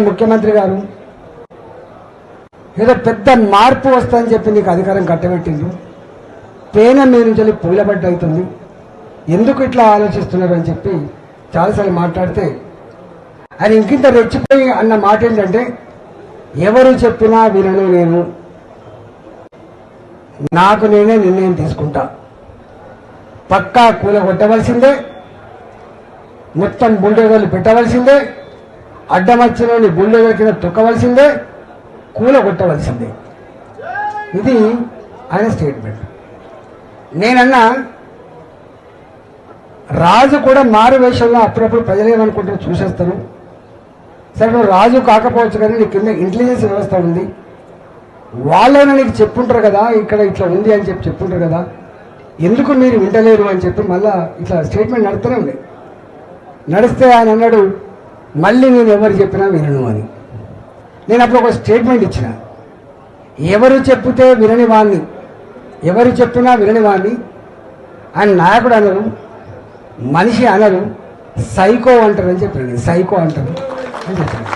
ముఖ్యమంత్రి గారు ఏదో పెద్ద మార్పు వస్తుందని చెప్పి నీకు అధికారం కట్టబెట్టింది, పేన మీద నుంచి పూలబడ్డ అవుతుంది, ఎందుకు ఇట్లా ఆలోచిస్తున్నారు అని చెప్పి చాలాసార్లు మాట్లాడితే ఆయన ఇంకింత రెచ్చిపోయి అన్న మాట ఏంటంటే, ఎవరు చెప్పినా వినను, నేను నాకు నేనే నిర్ణయం తీసుకుంటా, పక్కా కూలగొట్టవలసిందే, మొత్తం బుల్డోజర్లు పెట్టవలసిందే, అడ్డమచ్చినోని బుల్డోజర్ కింద తొక్కవలసిందే, కూలగొట్టవలసిందే. ఇది ఆయన స్టేట్మెంట్. నేనన్నా రాజు కూడా మారు వేషంలో అప్పుడప్పుడు ప్రజలు ఏమనుకుంటారో చూసేస్తారు. సరే నువ్వు రాజు కాకపోవచ్చు కానీ నీ కింద ఇంటెలిజెన్స్ వ్యవస్థ ఉంది, వాళ్ళైనా నీకు చెప్పుంటారు కదా ఇక్కడ ఇట్లా ఉంది అని చెప్పి చెప్పుంటారు కదా, ఎందుకు మీరు వింటలేరు అని చెప్పి మళ్ళా ఇట్లా స్టేట్మెంట్ నడుస్తూనే ఉంది. నడిస్తే ఆయన అన్నాడు, మళ్ళీ నేను ఎవరు చెప్పినా వినను అని. నేను అప్పుడు ఒక స్టేట్మెంట్ ఇచ్చిన, ఎవరు చెప్తే వినని వాణ్ణి, ఎవరు చెప్పినా వినని వాణ్ణి ఆయన నాయకుడు అనరు, మనిషి అనరు, సైకో అంటారు అని చెప్పాను. సైకో అంటారు అని చెప్పాను.